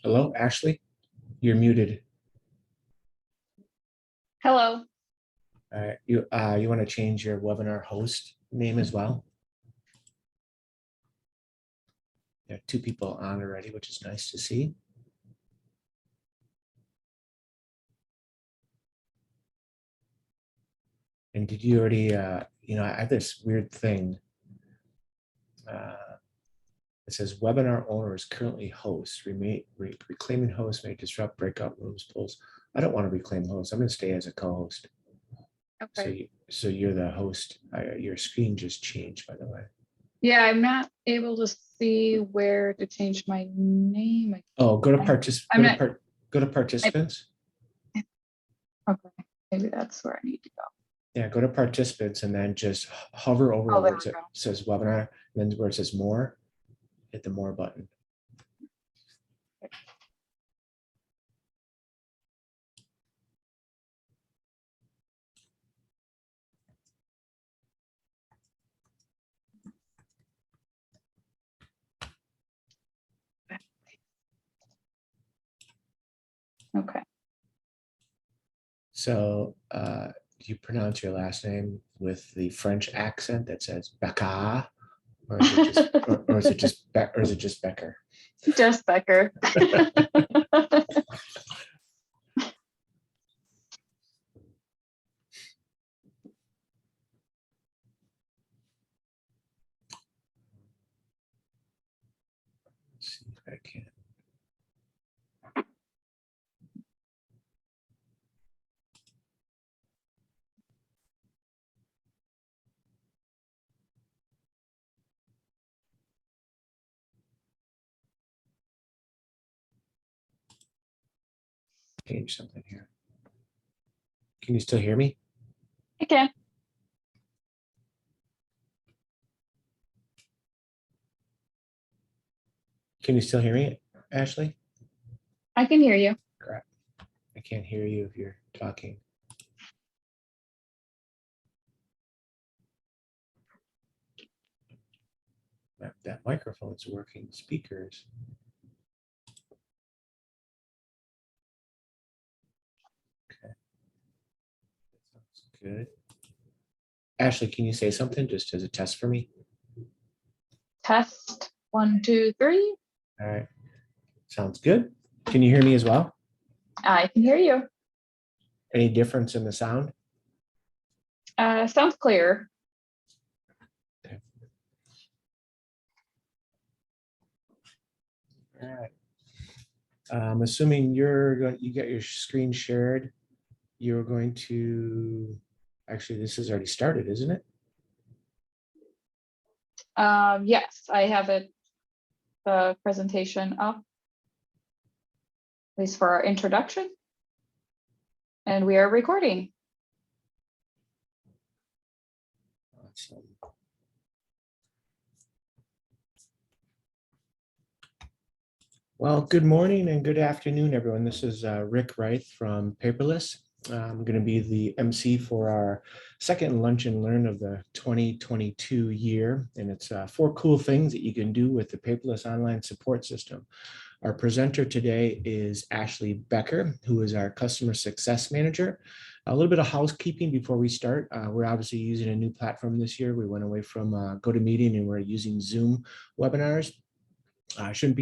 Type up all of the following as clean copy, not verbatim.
Hello, Ashley. You're muted. Hello. You want to change your webinar host name as well? There are two people on already, which is nice to see. And did you already, I have this weird thing. It says webinar owner is currently host. Reclaiming host may disrupt breakout rooms, polls. I don't want to reclaim host. I'm going to stay as a co-host. Okay. So you're the host. Your screen just changed, by the way. Yeah, I'm not able to see where to change my name. Oh, go to participants. Okay, maybe that's where I need to go. Yeah, go to participants and then just hover over Oh, where there it we go. says webinar, and then where it says more, hit the more button. Okay. So do you pronounce your last name with the French accent that says Becca, or is it just Becker? Just Becker. Let's see if I can. Change something here. Can you still hear me? I can. Can you still hear me, Ashley? I can hear you. Crap. I can't hear you if you're talking. That microphone's working. Speakers. Okay. That sounds good. Ashley, can you say something just as a test for me? Test 1, 2, 3. All right. Sounds good. Can you hear me as well? I can hear you. Any difference in the sound? Sounds clear. Okay. All right. I'm assuming you got your screen shared. You're going to, actually, this has already started, isn't it? Yes, I have the presentation up, at least for our introduction. And we are recording. Awesome. Well, good morning and good afternoon, everyone. This is Rick Wright from Paperless. I'm going to be the MC for our second Lunch and Learn of the 2022 year. And it's 4 cool things that you can do with the Paperless online support system. Our presenter today is Ashley Becker, who is our customer success manager. A little bit of housekeeping before we start. We're obviously using a new platform this year. We went away from GoToMeeting and we're using Zoom webinars. Shouldn't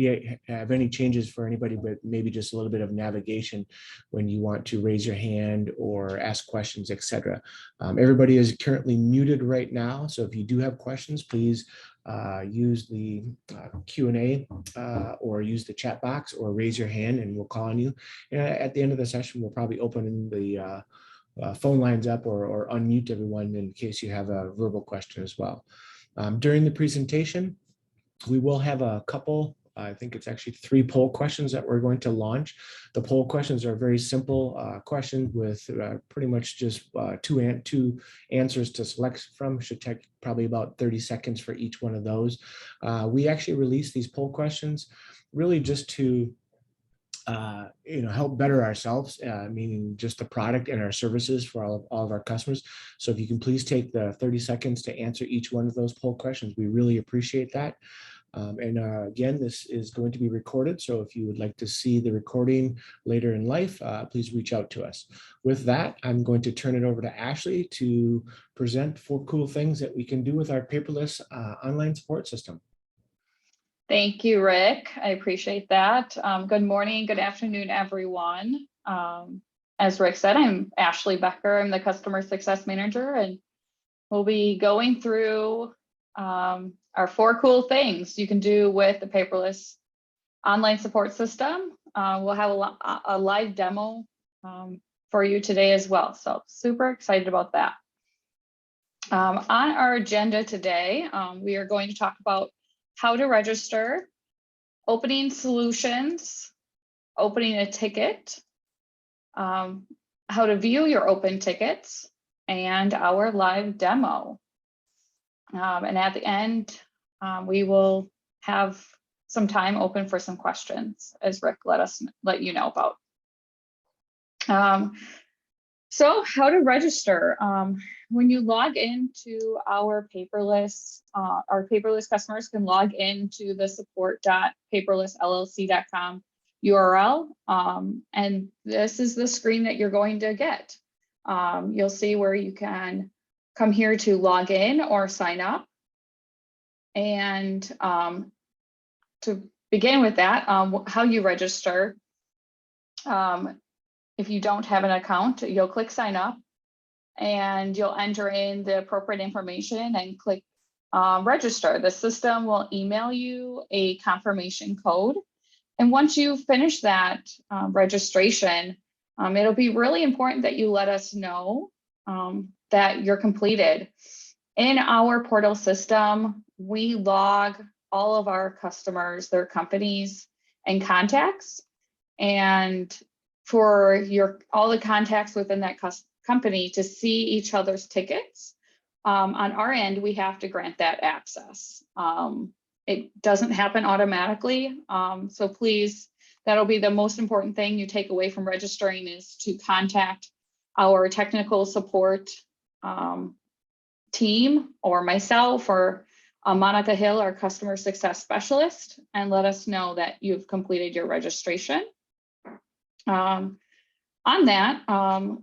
have any changes for anybody, but maybe just a little bit of navigation when you want to raise your hand or ask questions, etc. Everybody is currently muted right now, so if you do have questions, please use the Q&A or use the chat box or raise your hand and we'll call on you. And at the end of the session, we'll probably open the phone lines up or unmute everyone in case you have a verbal question as well. During the presentation, we will have a couple, I think it's actually 3 poll questions that we're going to launch. The poll questions are very simple questions with pretty much just two answers to select from. Should take probably about 30 seconds for each one of those. We actually release these poll questions really just to help better ourselves, meaning just the product and our services for all of our customers. So if you can please take the 30 seconds to answer each one of those poll questions, we really appreciate that. Again, this is going to be recorded. So if you would like to see the recording later in life, please reach out to us. With that, I'm going to turn it over to Ashley to present 4 cool things that we can do with our paperless online support system. Thank you, Rick. I appreciate that. Good morning, good afternoon, everyone. As Rick said, I'm Ashley Becker. I'm the Customer Success Manager, and we'll be going through our 4 cool things you can do with the paperless online support system. We'll have a live demo for you today as well. So super excited about that. On our agenda today, we are going to talk about how to register, opening solutions, opening a ticket, how to view your open tickets, and our live demo. And at the end, we will have some time open for some questions, as Rick let you know about. So how to register. When you log into our paperless customers can log into the support.paperlessllc.com URL. And this is the screen that you're going to get. You'll see where you can come here to log in or sign up. And to begin with that, how you register. If you don't have an account, you'll click sign up and you'll enter in the appropriate information and click register. The system will email you a confirmation code. And once you finish that registration, it'll be really important that you let us know that you're completed. In our portal system, we log all of our customers, their companies and contacts. And for all the contacts within that company to see each other's tickets, on our end, we have to grant that access. It doesn't happen automatically. So please, that'll be the most important thing you take away from registering, is to contact our technical support team, or myself, or Monica Hill, our customer success specialist, and let us know that you've completed your registration. On that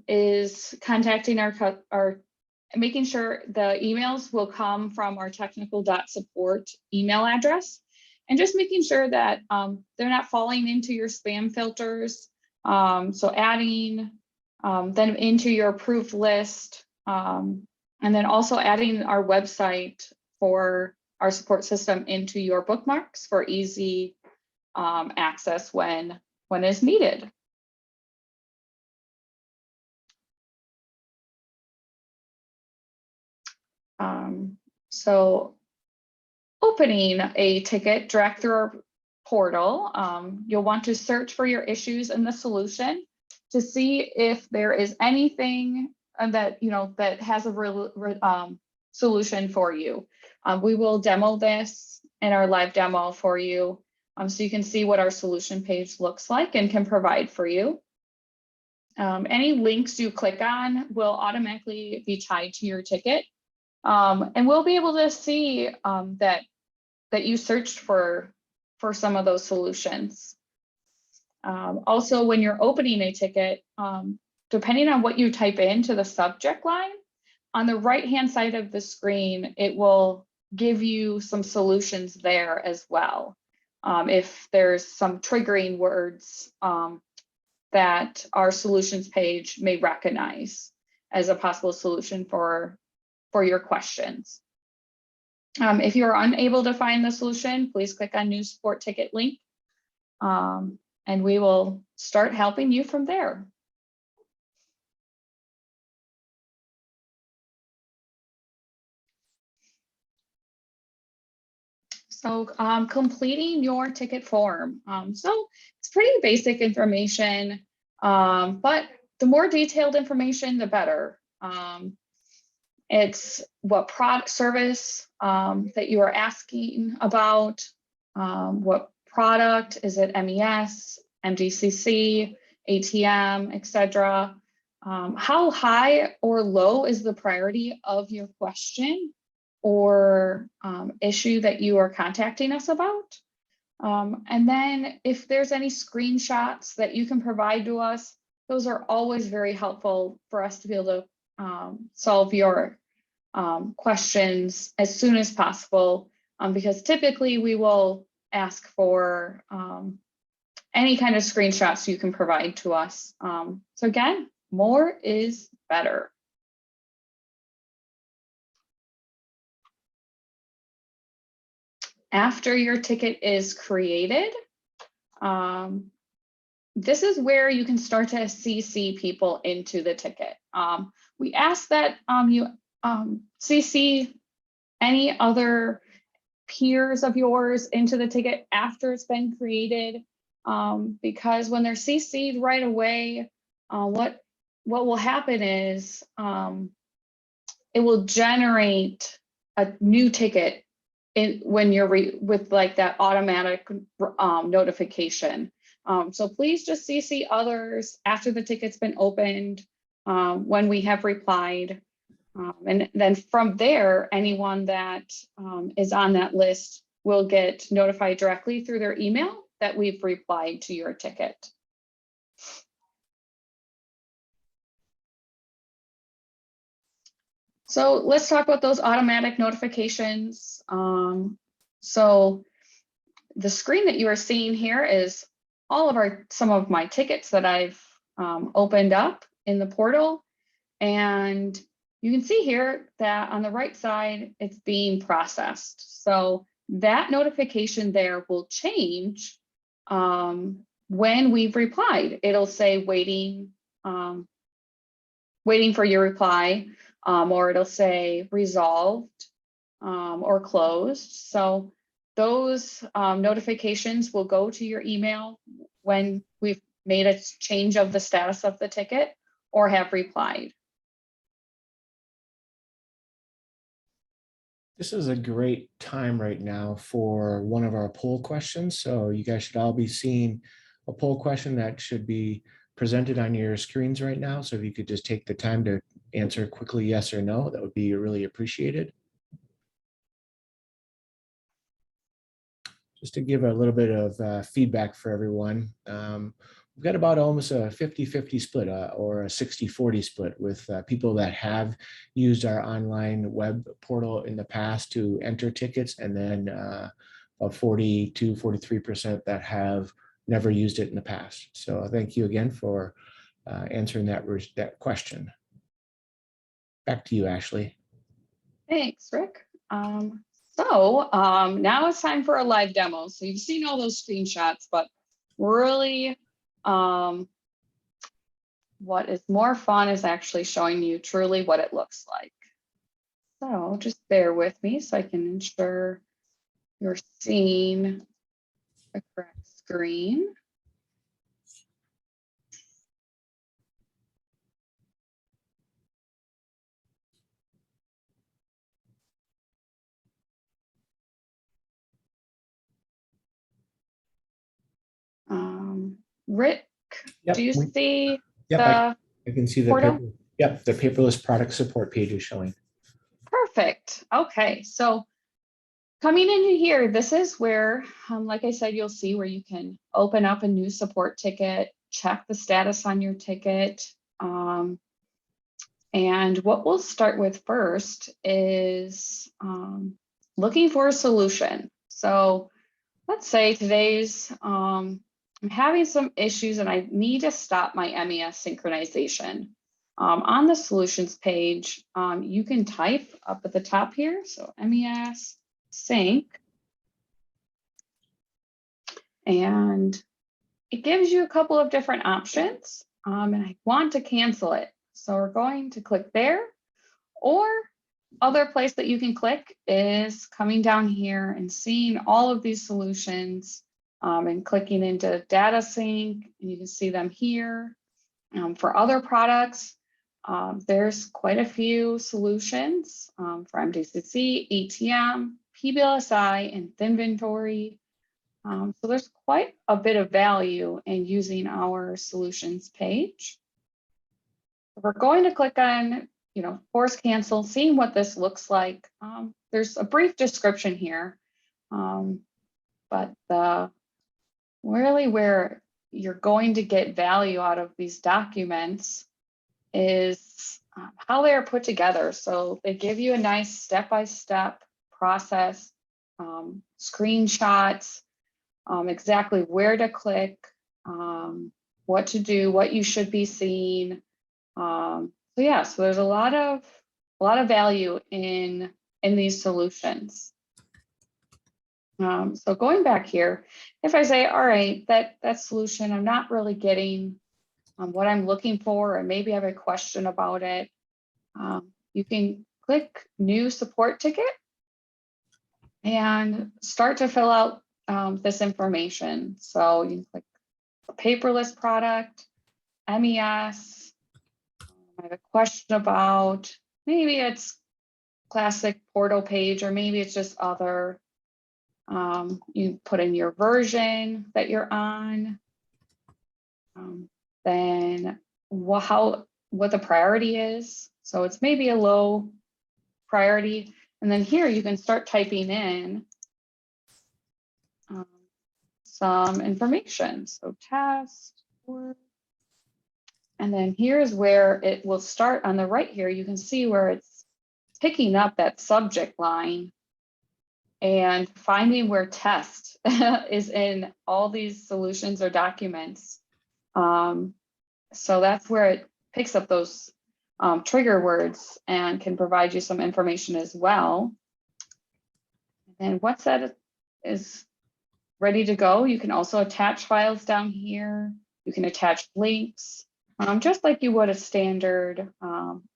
is contacting our making sure the emails will come from our technical.support email address, and just making sure that they're not falling into your spam filters. So adding them into your approved list, and then also adding our website for our support system into your bookmarks for easy access when is needed. So opening a ticket direct through our portal, you'll want to search for your issues in the solution to see if there is anything that that has a solution for you. We will demo this in our live demo for you, so you can see what our solution page looks like and can provide for you. Any links you click on will automatically be tied to your ticket. And we'll be able to see that you searched for some of those solutions. Also, when you're opening a ticket, depending on what you type into the subject line, on the right-hand side of the screen, it will give you some solutions there as well. If there's some triggering words that our solutions page may recognize as a possible solution for your questions. If you're unable to find the solution, please click on New Support Ticket link, and we will start helping you from there. So completing your ticket form. So it's pretty basic information, but the more detailed information, the better. It's what product service that you are asking about, what product, is it MES, MDCC, ATM, etc. How high or low is the priority of your question? or issue that you are contacting us about. And then if there's any screenshots that you can provide to us, those are always very helpful for us to be able to solve your questions as soon as possible, because typically we will ask for any kind of screenshots you can provide to us. So again, more is better. After your ticket is created, this is where you can start to CC people into the ticket. We ask that you CC any other peers of yours into the ticket after it's been created, because when they're CC'd right away, what will happen is it will generate a new ticket when you're with like that automatic notification. So please just CC others after the ticket's been opened, when we have replied. And then from there, anyone that is on that list will get notified directly through their email that we've replied to your ticket. So let's talk about those automatic notifications. So the screen that you are seeing here is all of some of my tickets that I've opened up in the portal. And you can see here that on the right side, it's being processed. So that notification there will change when we've replied. It'll say waiting for your reply, or it'll say resolved or closed. So those notifications will go to your email when we've made a change of the status of the ticket or have replied. This is a great time right now for one of our poll questions. So you guys should all be seeing a poll question that should be presented on your screens right now. So if you could just take the time to answer quickly yes or no, that would be really appreciated. Just to give a little bit of feedback for everyone. We've got about almost a 50-50 split or a 60-40 split with people that have used our online web portal in the past to enter tickets, and then about 42-43% that have never used it in the past. So thank you again for answering that question. Back to you, Ashley. Thanks, Rick. So now it's time for a live demo. So you've seen all those screenshots, but really what is more fun is actually showing you truly what it looks like. So just bear with me so I can ensure you're seeing the correct screen. Rick, Yep, do you see I can see the portal? the paperless product support page is showing. Perfect. Okay, so coming into here, this is where, like I said, you'll see where you can open up a new support ticket, check the status on your ticket. And what we'll start with first is looking for a solution. So let's say today's, I'm having some issues and I need to stop my MES synchronization. On the solutions page, you can type up at the top here, so MES sync, and it gives you a couple of different options, and I want to cancel it. So we're going to click there, or other place that you can click is coming down here and seeing all of these solutions and clicking into data sync, and you can see them here. For other products, there's quite a few solutions for MDCC, ATM, PBLSI, and Thinventory. So there's quite a bit of value in using our solutions page. We're going to click on force cancel, seeing what this looks like. There's a brief description here, but really where you're going to get value out of these documents is how they are put together. So they give you a nice step-by-step process, screenshots, exactly where to click, what to do, what you should be seeing. So yeah, so there's a lot of value in these solutions. So going back here, if I say, all right, that solution, I'm not really getting what I'm looking for, or maybe I have a question about it, you can click New Support Ticket and start to fill out this information. So you can click a paperless product, MES. I have a question about, maybe it's classic portal page, or maybe it's just other. You put in your version that you're on, then what the priority is. So it's maybe a low priority. And then here you can start typing in some information. So test, and then here's where it will start on the right here. You can see where it's picking up that subject line and finding where test is in all these solutions or documents. So that's where it picks up those trigger words and can provide you some information as well. And once that is ready to go, you can also attach files down here. You can attach links, just like you would a standard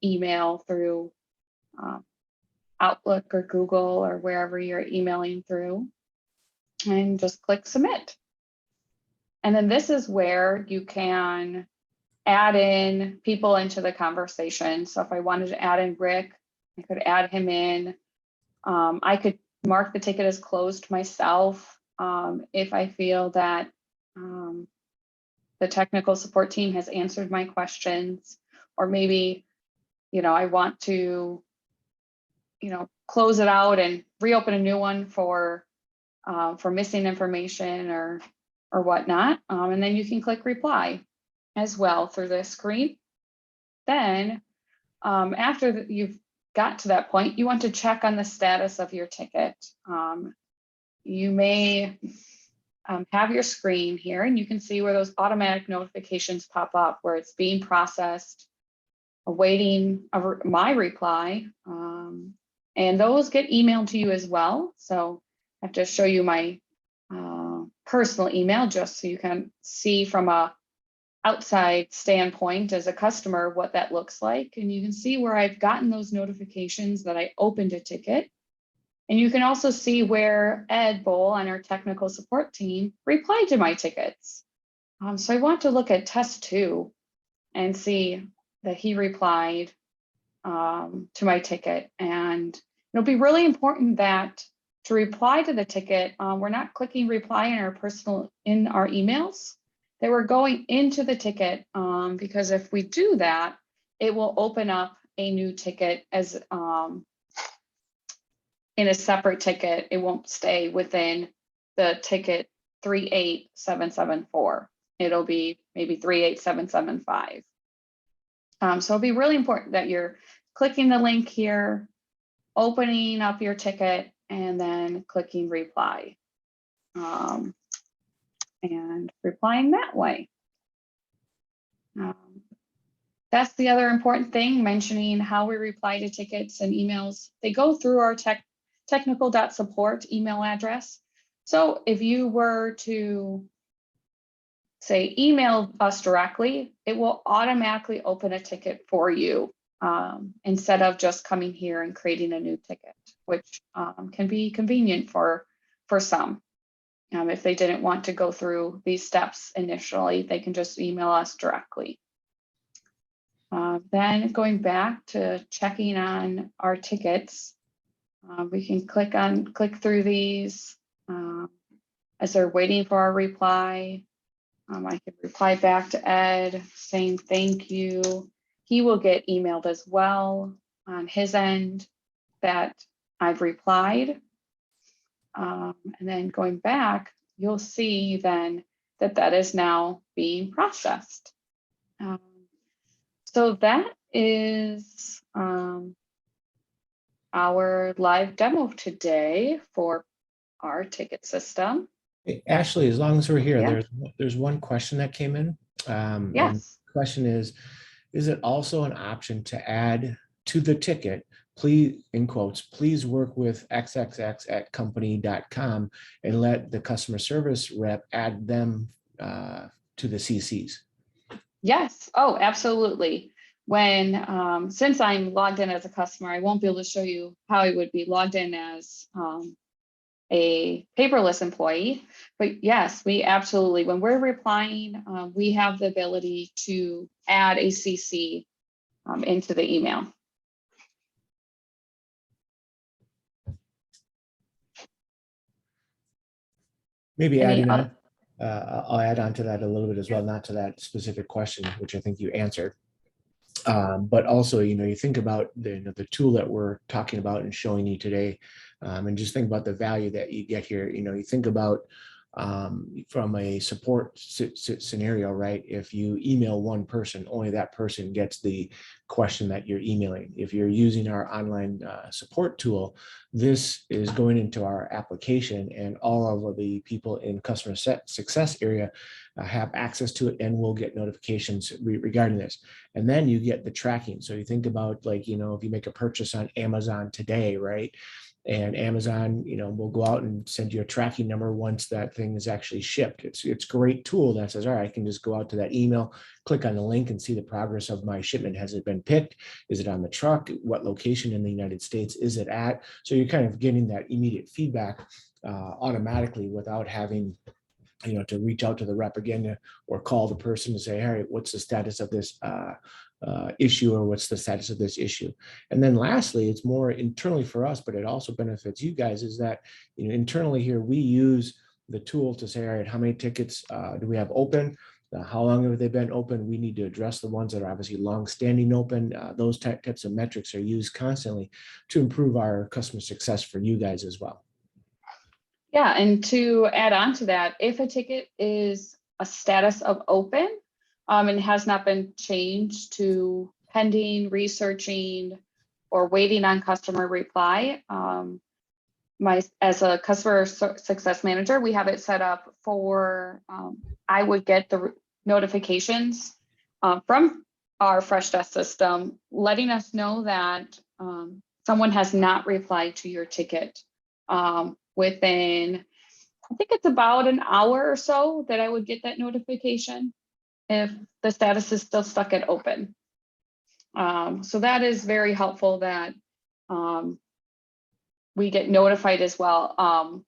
email through Outlook or Google or wherever you're emailing through, and just click submit. And then this is where you can add in people into the conversation. So if I wanted to add in Rick, I could add him in. I could mark the ticket as closed myself if I feel that the technical support team has answered my questions, or maybe, I want to, close it out and reopen a new one for missing information or whatnot. And then you can click reply as well through the screen. Then after you've got to that point, you want to check on the status of your ticket. You may have your screen here, and you can see where those automatic notifications pop up, where it's being processed, awaiting my reply. And those get emailed to you as well. So I have to show you my personal email just so you can see from a outside standpoint as a customer what that looks like. And you can see where I've gotten those notifications that I opened a ticket. And you can also see where Ed Bowl on our technical support team replied to my tickets. So I want to look at test 2 and see that he replied to my ticket. And it'll be really important that to reply to the ticket, we're not clicking reply in our emails, that we're going into the ticket, because if we do that, it will open up a new ticket as in a separate ticket. It won't stay within the ticket 38774. It'll be maybe 38775. So it'll be really important that you're clicking the link here, opening up your ticket, and then clicking reply and replying that way. That's the other important thing, mentioning how we reply to tickets and emails. They go through our technical.support email address. So if you were to say email us directly, it will automatically open a ticket for you instead of just coming here and creating a new ticket, which can be convenient for some. If they didn't want to go through these steps initially, they can just email us directly. Then going back to checking on our tickets, we can click through these as they're waiting for our reply. I can reply back to Ed saying thank you. he will get emailed as well on his end that I've replied. And then going back, you'll see then that that is now being processed. So that is our live demo today for our ticket system. Hey, Ashley, as long as we're here, Yeah. there's one question that came in. And Yes. the question is it also an option to add to the ticket, please, in quotes, please work with xxx@company.com and let the customer service rep add them to the CCs? Yes. Oh, absolutely. When since I'm logged in as a customer, I won't be able to show you how I would be logged in as a paperless employee. But yes, we absolutely, when we're replying, we have the ability to add a CC into the email. Maybe Any adding other- on, I'll add on to that a little bit as well, not to that specific question, which I think you answered. But also, you think about the tool that we're talking about and showing you today, and just think about the value that you get here. You think about from a support scenario, right? If you email one person, only that person gets the question that you're emailing. If you're using our online support tool, this is going into our application, and all of the people in customer success area have access to it and will get notifications regarding this. And then you get the tracking. So you think about, like, if you make a purchase on Amazon today, right? And Amazon, will go out and send you a tracking number once that thing is actually shipped. It's a great tool that says, all right, I can just go out to that email, click on the link and see the progress of my shipment. Has it been picked? Is it on the truck? What location in the United States is it at? So you're kind of getting that immediate feedback automatically without having to reach out to the rep again or call the person to say, all right, what's the status of this issue, or what's the status of this issue? And then lastly, it's more internally for us, but it also benefits you guys, is that internally here, we use the tool to say, all right, how many tickets do we have open? How long have they been open? We need to address the ones that are obviously long-standing open. Those types of metrics are used constantly to improve our customer success for you guys as well. Yeah, and to add on to that, if a ticket is a status of open and has not been changed to pending, researching, or waiting on customer reply, as a customer success manager, we have it set up for, I would get the notifications from our Freshdesk system, letting us know that someone has not replied to your ticket within, I think it's about an hour or so, that I would get that notification if the status is still stuck at open. So that is very helpful that we get notified as well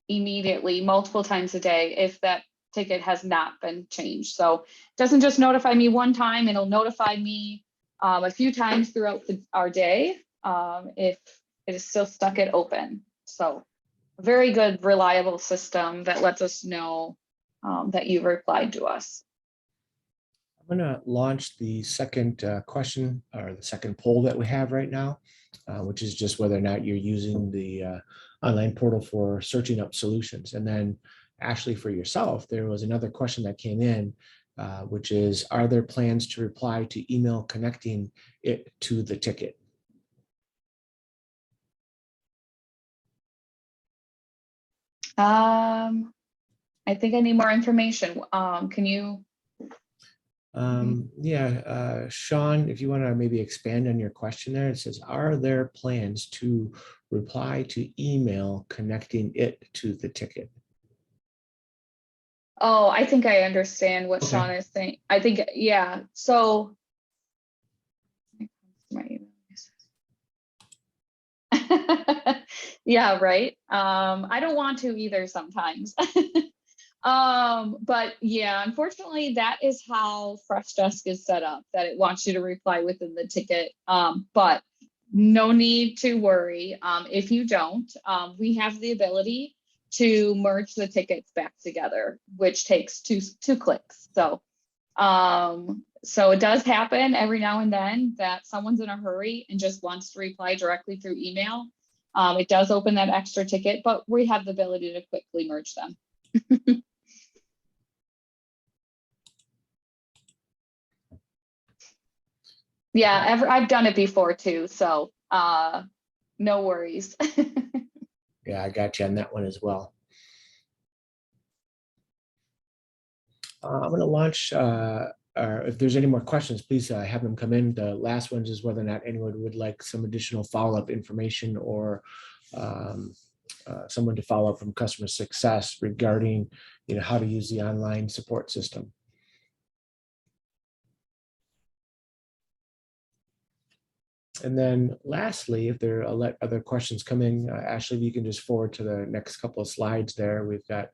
immediately, multiple times a day, if that ticket has not been changed. So it doesn't just notify me one time, it'll notify me a few times throughout our day if it is still stuck at open. So a very good, reliable system that lets us know that you've replied to us. I'm going to launch the second question, or the second poll that we have right now, which is just whether or not you're using the online portal for searching up solutions. And then, Ashley, for yourself, there was another question that came in, which is, are there plans to reply to email connecting it to the ticket? I think I need more information. Can you? Sean, if you want to maybe expand on your question there, it says, are there plans to reply to email connecting it to the ticket? Oh, I think I understand what Okay. Sean is saying. I think, yeah, so. Yeah, right. I don't want to either sometimes. But yeah, unfortunately, that is how Freshdesk is set up, that it wants you to reply within the ticket. But no need to worry. If you don't, we have the ability to merge the tickets back together, which takes two clicks. So So it does happen every now and then that someone's in a hurry and just wants to reply directly through email. It does open that extra ticket, but we have the ability to quickly merge them. Yeah, I've done it before too, so no worries. Yeah, I got you on that one as well. I'm going to launch, or if there's any more questions, please have them come in. The last ones is whether or not anyone would like some additional follow-up information or someone to follow up from customer success regarding, how to use the online support system. And then lastly, if there are other questions come in, Ashley, you can just forward to the next couple of slides there. We've got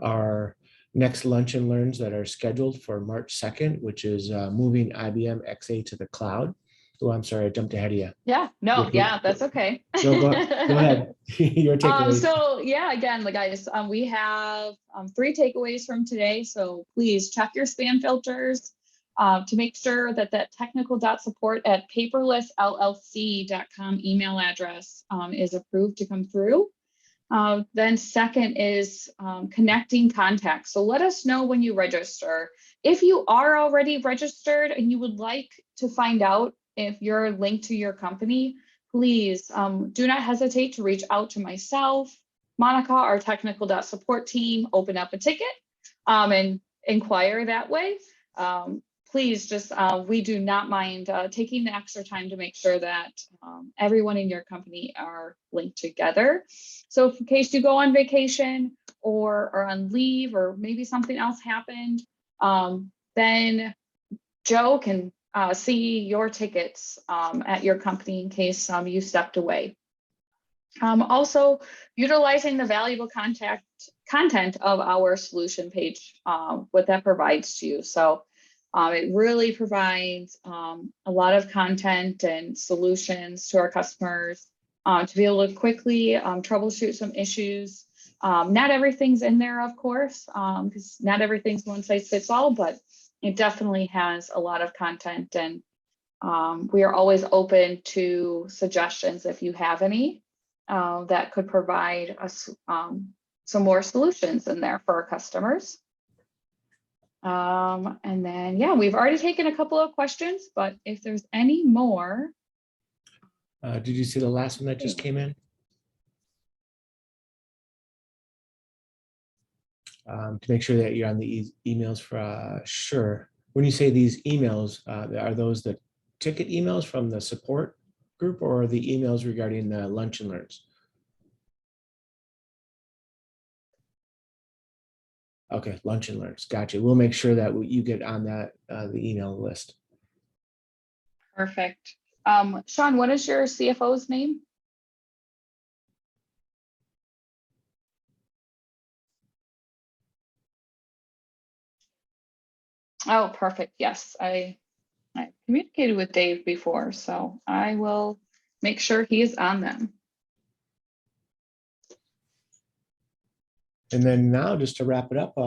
our next lunch and learns that are scheduled for March 2nd, which is moving IBM XA to the cloud. Oh, I'm sorry, I jumped ahead of you. Yeah, no, yeah, that's okay. No, go ahead. Your takeaways. So yeah, again, guys, we have 3 takeaways from today. So please check your spam filters to make sure that that technical.support@paperlessllc.com email address is approved to come through. Then second is connecting contacts. So let us know when you register. If you are already registered and you would like to find out if you're linked to your company, please do not hesitate to reach out to myself, Monica, our technical.support team, open up a ticket and inquire that way. Please just, we do not mind taking the extra time to make sure that everyone in your company are linked together. So if, in case you go on vacation or are on leave or maybe something else happened, then Joe can see your tickets at your company in case you stepped away. Also, utilizing the valuable content of our solution page, what that provides to you. So it really provides a lot of content and solutions to our customers to be able to quickly troubleshoot some issues. Not everything's in there, of course, because not everything's one size fits all, but it definitely has a lot of content, and we are always open to suggestions if you have any that could provide us some more solutions in there for our customers. And then, yeah, we've already taken a couple of questions, but if there's any more. Did you see the last one that just came in? To make sure that you're on the emails for sure. When you say these emails, are those the ticket emails from the support group or the emails regarding the lunch and learns? Okay, lunch and learns. Gotcha. We'll make sure that you get on that the email list. Perfect. Sean, what is your CFO's name? Oh, perfect. Yes, I communicated with Dave before, so I will make sure he is on them. And then now, just to wrap it up,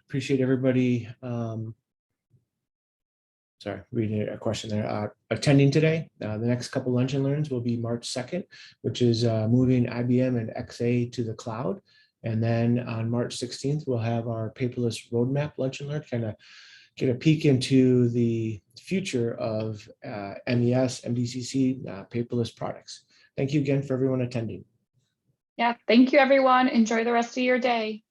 appreciate everybody. Sorry, reading a question there. Attending today. The next couple lunch and learns will be March 2nd, which is moving IBM and XA to the cloud. And then on March 16th, we'll have our paperless roadmap lunch and learn, kind of get a peek into the future of MES, MDCC, paperless products. Thank you again for everyone attending. Yeah, thank you, everyone. Enjoy the rest of your day.